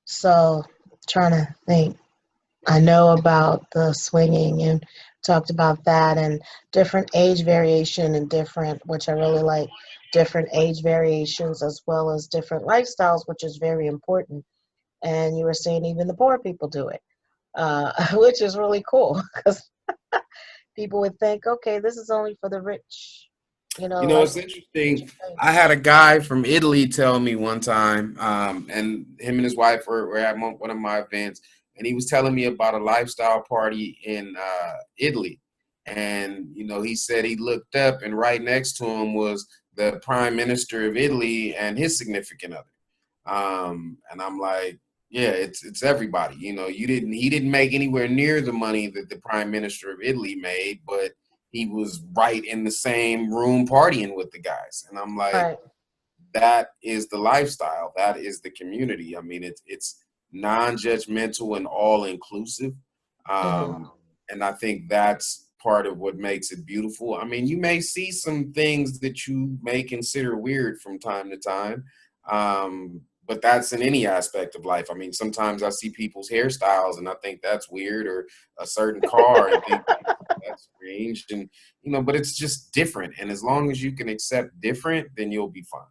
So, trying to think. I know about the swinging and talked about that, and different age variation and different, which I really like, different age variations as well as different lifestyles, which is very important. And you were saying even the poor people do it, which is really cool because people would think, okay, this is only for the rich, like It's interesting. I had a guy from Italy tell me one time, and him and his wife were at one of my events, and he was telling me about a lifestyle party in Italy. And, he said he looked up, and right next to him was the prime minister of Italy and his significant other. And I'm like, yeah, it's everybody. He didn't make anywhere near the money that the prime minister of Italy made, but he was right in the same room partying with the guys. And I'm like, right. that is the lifestyle. That is the community. I mean, it's non-judgmental and all inclusive. Hmm. And I think that's part of what makes it beautiful. I mean, you may see some things that you may consider weird from time to time. But that's in any aspect of life. I mean, sometimes I see people's hairstyles and I think that's weird, or a certain car and think that's strange. And, but it's just different. And as long as you can accept different, then you'll be fine.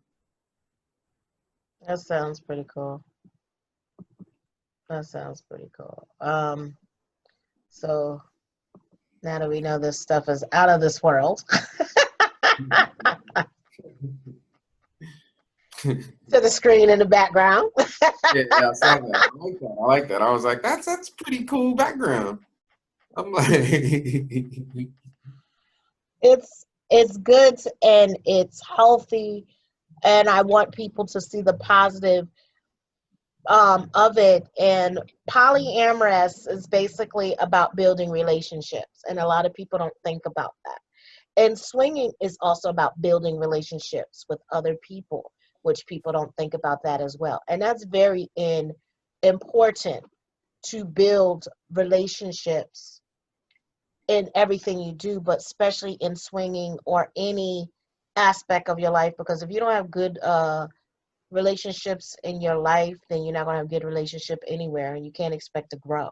That sounds pretty cool. That sounds pretty cool. So now that we know this stuff is out of this world, to the screen in the background. Yeah, I saw that. I like that. I like that. I was like, that's pretty cool background. I'm like, It's good and it's healthy, and I want people to see the positive of it. And polyamorous is basically about building relationships, and a lot of people don't think about that. And swinging is also about building relationships with other people, which people don't think about that as well. And that's very important to build relationships in everything you do, but especially in swinging or any aspect of your life. Because if you don't have good relationships in your life, then you're not going to have a good relationship anywhere, and you can't expect to grow.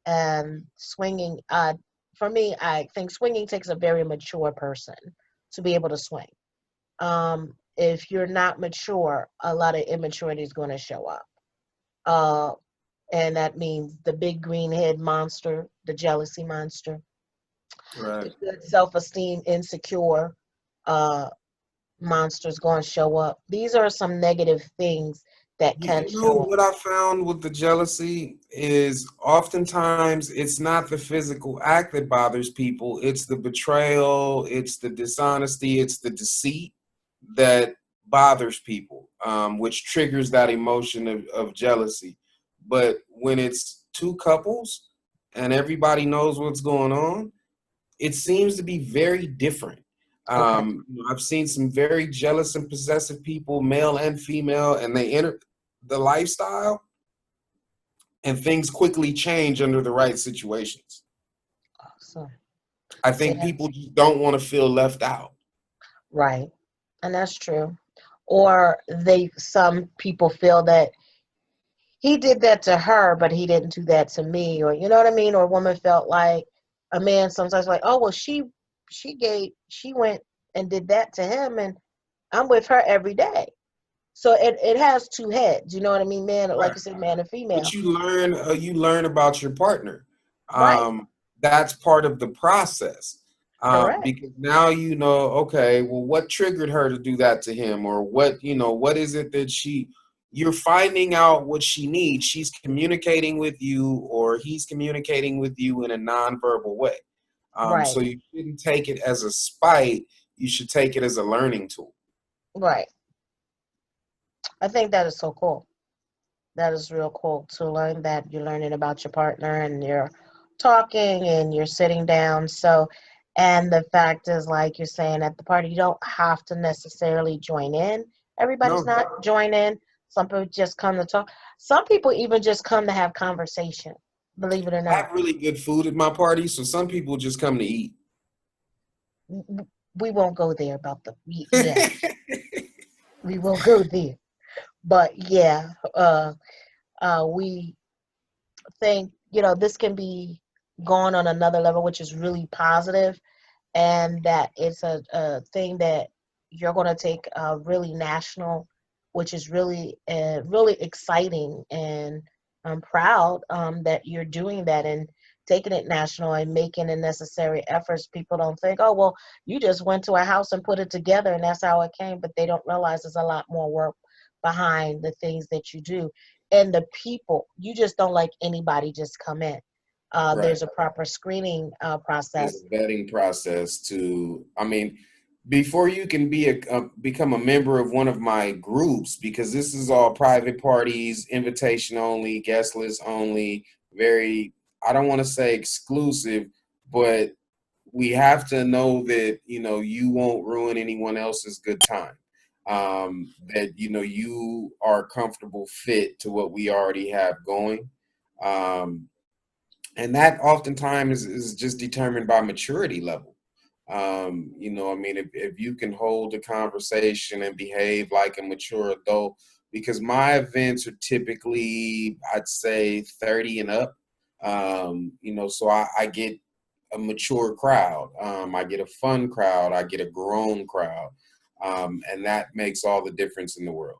And swinging, for me, I think swinging takes a very mature person to be able to swing. If you're not mature, a lot of immaturity is going to show up. Uh, and that means the big green head monster, the jealousy monster, the right. good self-esteem, insecure uh, monsters going to show up. These are some negative things that can You know show up. what I found with the jealousy is oftentimes it's not the physical act that bothers people, it's the betrayal, it's the dishonesty, it's the deceit that bothers people, which triggers that emotion of jealousy. But when it's two couples and everybody knows what's going on, it seems to be very different. Okay. I've seen some very jealous and possessive people, male and female, and they enter the lifestyle and things quickly change under the right situations. Awesome. I See, think people just don't want to feel left out. right. And that's true. Or some people feel that he did that to her, but he didn't do that to me, or you know what I mean? Or a woman felt like a man sometimes like, oh well, she went and did that to him, and I'm with her every day. So it has two heads. You know what I mean? Man, like Right. you said, man and But female. you learn about your partner. Right. That's part of the process. Correct. Because now you know, okay, well, what triggered her to do that to him, or what, what is it that you're finding out what she needs. She's communicating with you, or he's communicating with you in a nonverbal way. Right. So you shouldn't take it as a spite. You should take it as a learning tool. Right. I think that is so cool. That is real cool to learn that you're learning about your partner and you're talking and you're sitting down. So, and the fact is, like you're saying at the party, you don't have to necessarily join in. Everybody's No, not joining. Some people just come to talk. Some people even just come to have conversation, believe it or I not. have really good food at my party, so some people just come to eat. We won't go there about the, yeah, we won't go there. But yeah, we think, this can be gone on another level, which is really positive, and that it's a thing that you're going to take really national, which is really, really exciting. And I'm proud that you're doing that and taking it national and making the necessary efforts. People don't think, oh, well, you just went to a house and put it together and that's how it came, but they don't realize there's a lot more work behind the things that you do. And the people, you just don't like anybody just come in. Right. There's a proper screening There's process. a vetting process I mean, before you can become a member of one of my groups, because this is all private parties, invitation only, guest list only, very, I don't want to say exclusive, but we have to know that, you won't ruin anyone else's good time. That, you are a comfortable fit to what we already have going. Um, and that oftentimes is just determined by maturity level. I mean, if you can hold a conversation and behave like a mature adult, because my events are typically, I'd say, 30 and up. So I get a mature crowd. I get a fun crowd. I get a grown crowd. And that makes all the difference in the world.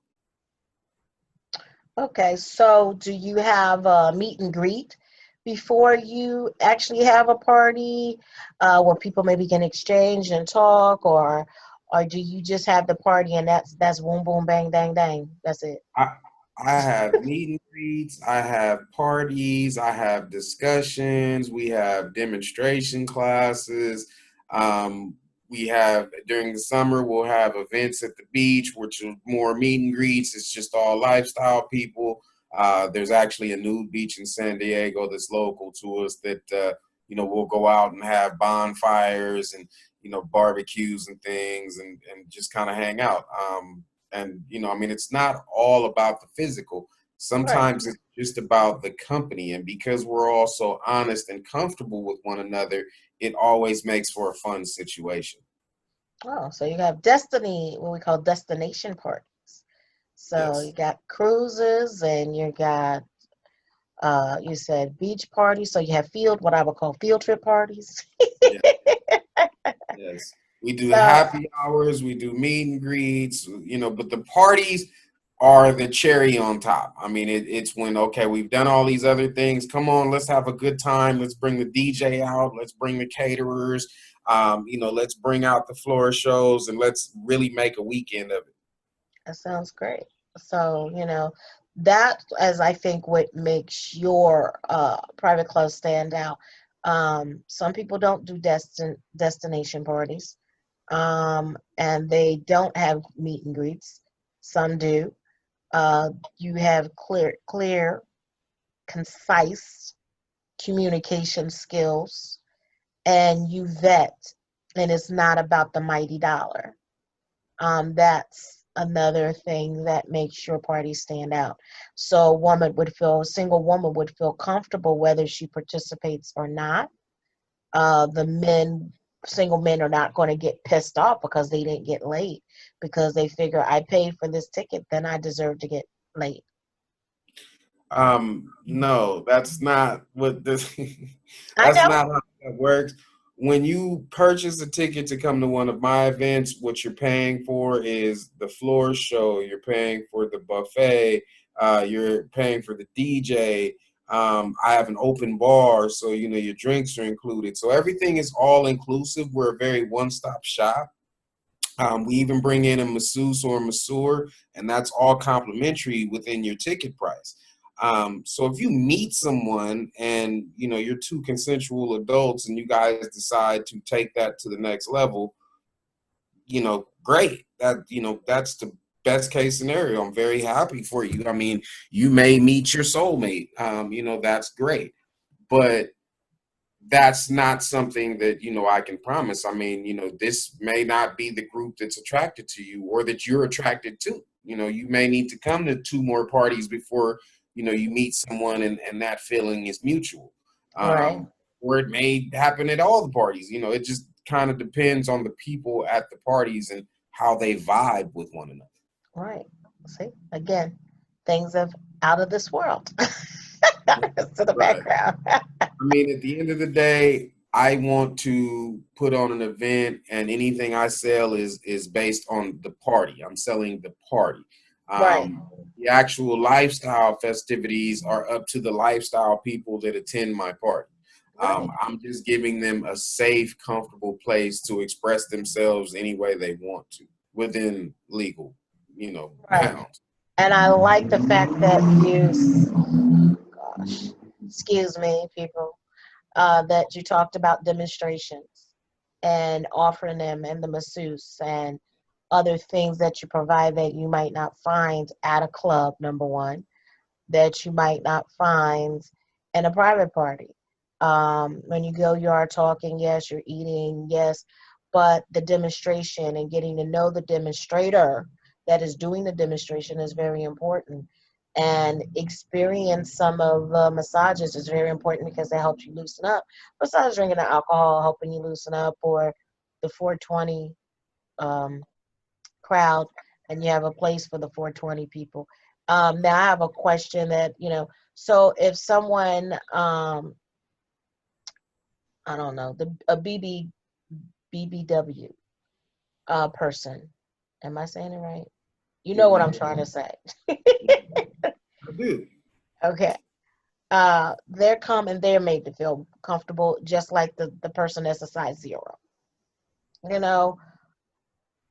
Okay, so do you have a meet and greet before you actually have a party, where people maybe can exchange and talk, or do you just have the party and that's boom boom bang dang dang? That's it. I I have meet and greets, I have parties, I have discussions, we have demonstration classes. We have during the summer we'll have events at the beach, which are more meet and greets. It's just all lifestyle people. There's actually a nude beach in San Diego that's local to us that we'll go out and have bonfires and barbecues and things and just kind of hang out. And I mean, it's not all about the physical. Right. Sometimes it's just about the company, and because we're all so honest and comfortable with one another, it always makes for a fun situation. Oh, so you have destiny, what we call destination parties. So you Yes. got cruises and you got you said beach parties. So you have what I would call field trip parties. Yeah. Yes. We do So happy hours, we do meet and greets, but the parties are the cherry on top. I mean, it's when, okay, we've done all these other things. Come on, let's have a good time. Let's bring the DJ out. Let's bring the caterers. Let's bring out the floor shows and let's really make a weekend of it. that sounds great. So, that as I think what makes your private club stand out. Some people don't do destination parties, and they don't have meet and greets. Some do. You have clear, concise communication skills, and you vet, and it's not about the mighty dollar. That's another thing that makes your party stand out. So a single woman would feel comfortable whether she participates or not. The single men are not going to get pissed off because they didn't get laid, because they figure I paid for this ticket, then I deserve to get laid. No, that's not what this I that's know. not how that works. when you purchase a ticket to come to one of my events, what you're paying for is the floor show. You're paying for the buffet. You're paying for the DJ. I have an open bar, so your drinks are included. So everything is all inclusive. We're a very one-stop shop. We even bring in a masseuse or a masseur, and that's all complimentary within your ticket price. So if you meet someone and you're two consensual adults and you guys decide to take that to the next level, great. That's the best case scenario. I'm very happy for you. I mean, you may meet your soulmate. That's great. But that's not something that I can promise. I mean, this may not be the group that's attracted to you or that you're attracted to. You may need to come to 2 more parties before you meet someone and that feeling is mutual. Right. Or it may happen at all the parties. It just kind of depends on the people at the parties and how they vibe with one another. Right. See, again, things of out of this world. To the Right. background. I mean, at the end of the day, I want to put on an event, and anything I sell is based on the party. I'm selling the party. Right. The actual lifestyle festivities are up to the lifestyle people that attend my party. Right. I'm just giving them a safe, comfortable place to express themselves any way they want to within legal, Right. bounds. And I like the fact that gosh, excuse me, people, that you talked about demonstrations and offering them and the masseuse and other things that you provide that you might not find at a club, number one, that you might not find in a private party. When you go, you are talking, yes, you're eating, yes, but the demonstration and getting to know the demonstrator that is doing the demonstration is very important. And experience some of the massages is very important because it helps you loosen up. Besides drinking the alcohol, helping you loosen up, or the 420 um, crowd, and you have a place for the 420 people. Now I have a question that, so if someone, I don't know, a BBW person, am I saying it right? You know what I'm trying to say. I do. Okay. They're come and they're made to feel comfortable, just like the person that's a size 0. You know,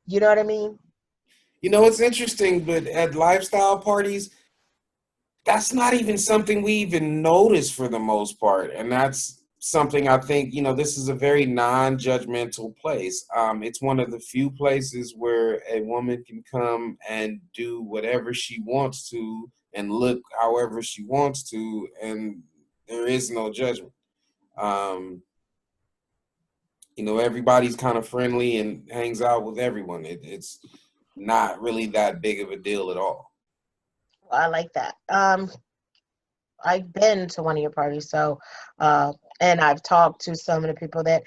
you know what I mean? It's interesting, but at lifestyle parties, that's not even something we even notice for the most part. And that's something I think, this is a very non-judgmental place. It's one of the few places where a woman can come and do whatever she wants to and look however she wants to, and there is no judgment. Um, everybody's kind of friendly and hangs out with everyone. It's not really that big of a deal at all. I like that. I've been to one of your parties, so and I've talked to some of the people that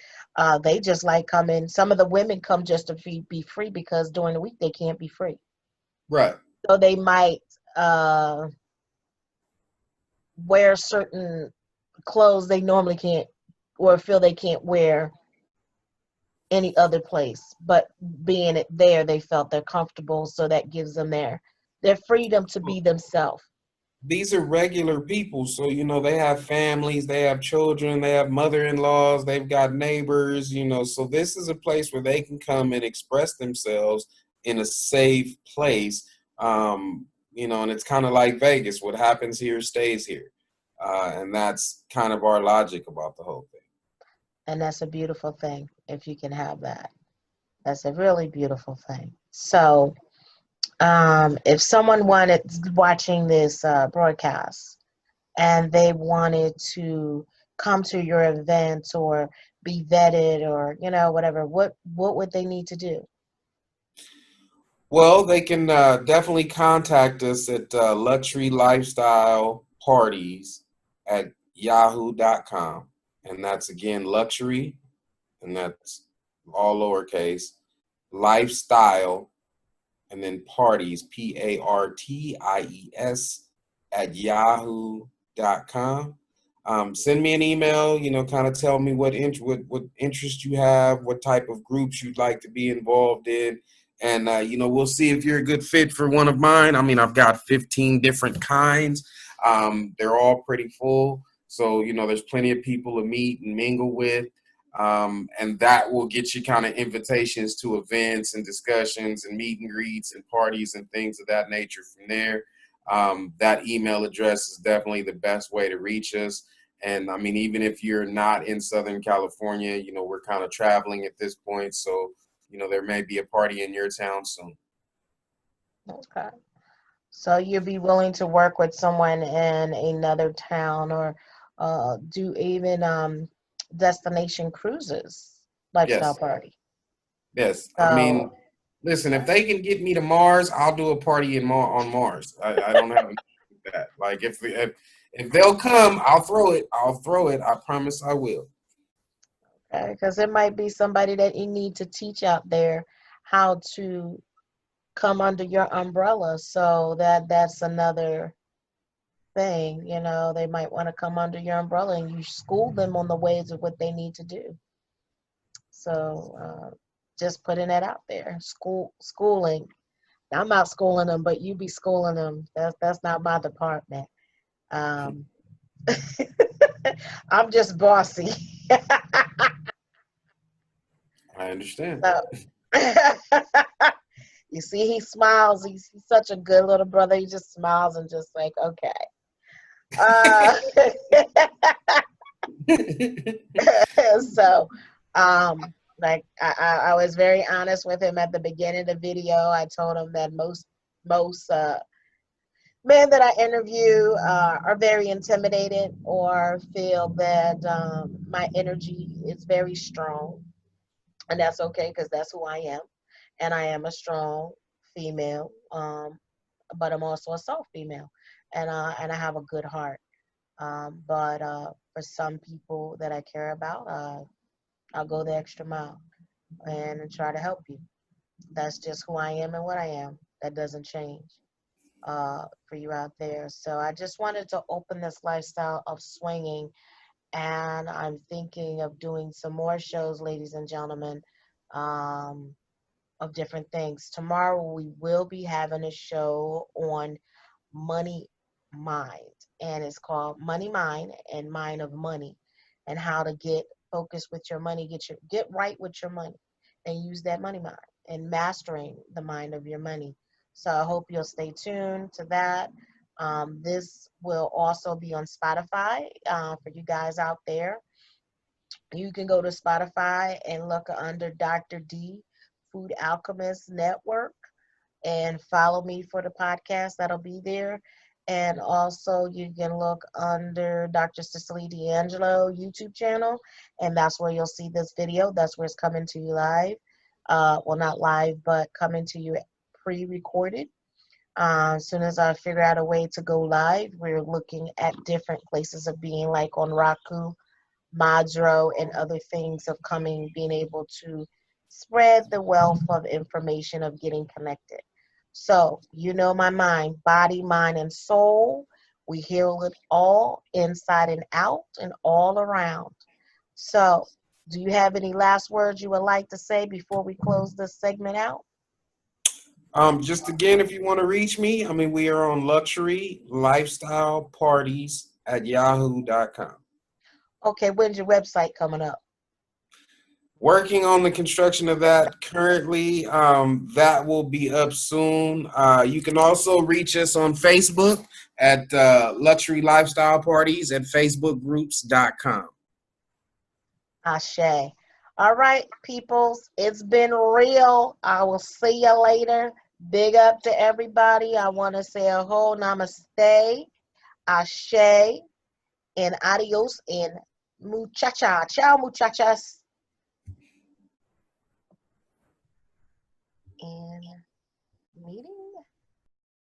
they just like coming. Some of the women come just to be free because during the week they can't be free, Right. so they might wear certain clothes they normally can't, or feel they can't wear any other place. But being it there, they felt they're comfortable, so that gives them their freedom to be themselves. These are regular people, so they have families, they have children, they have mother-in-laws, they've got neighbors, so this is a place where they can come and express themselves in a safe place. And it's kind of like Vegas. What happens here stays here, and that's kind of our logic about the whole thing. And that's a beautiful thing if you can have that. That's a really beautiful thing. So if someone wanted watching this broadcast and they wanted to come to your event or be vetted or whatever, what would they need to do? Well, they can definitely contact us at Luxury Lifestyle Parties at yahoo.com. And that's again luxury, and that's all lowercase, lifestyle, and then parties, PARTIES at yahoo.com. Send me an email, kind of tell me what interest you have, what type of groups you'd like to be involved in. And, we'll see if you're a good fit for one of mine. I mean, I've got 15 different kinds. They're all pretty full. So, there's plenty of people to meet and mingle with. And that will get you kind of invitations to events and discussions and meet and greets and parties and things of that nature from there. That email address is definitely the best way to reach us. And I mean, even if you're not in Southern California, we're kind of traveling at this point. So, there may be a party in your town soon. Okay. So you'd be willing to work with someone in another town or do even destination cruises, lifestyle Yes. party. Yes. I mean, So, listen, if they can get me to Mars, I'll do a party on Mars. I don't have an issue with that. Like if they'll come, I'll throw it. I promise I will. because it might be somebody that you need to teach out there how to come under your umbrella. So that's another thing, they might want to come under your umbrella and you school them on the ways of what they need to do. So just putting that out there. Schooling. I'm not schooling them, but you be schooling them. That's not my department. Um, I'm just bossy. I understand. So, you see, he smiles. He's such a good little brother. He just smiles and just like, okay. Uh, so, like I was very honest with him at the beginning of the video. I told him that most men that I interview are very intimidated or feel that my energy is very strong, and that's okay because that's who I am, and I am a strong female, but I'm also a soft female, and I have a good heart. But for some people that I care about, I'll go the extra mile and try to help you. That's just who I am and what I am. That doesn't change for you out there. So I just wanted to open this lifestyle of swinging, and I'm thinking of doing some more shows, ladies and gentlemen, of different things. Tomorrow we will be having a show on money mind, and it's called Money Mind and Mind of Money, and how to get focused with your money, get right with your money, and use that money mind and mastering the mind of your money. So I hope you'll stay tuned to that. This will also be on Spotify for you guys out there. You can go to Spotify and look under Dr. D Food Alchemist Network and follow me for the podcast. That'll be there. And also you can look under Dr. Cicely D'Angelo YouTube channel, and that's where you'll see this video. That's where it's coming to you live. Well, not live, but coming to you pre-recorded. As soon as I figure out a way to go live, we're looking at different places of being, like on Roku, Madro, and other things of being able to spread the wealth of information of getting connected. So, my mind, body, mind, and soul. We heal it all inside and out and all around. So, do you have any last words you would like to say before we close this segment out? Just again, if you want to reach me, I mean, we are on luxury lifestyle parties at yahoo.com. Okay, when's your website coming up? Working on the construction of that currently. That will be up soon. You can also reach us on Facebook at Luxury Lifestyle Parties at facebookgroups.com. Ashe. All right, peoples, it's been real. I will see you later. Big up to everybody. I want to say a whole namaste, ashe, and adios, and muchacha. Ciao, muchachas. And meeting.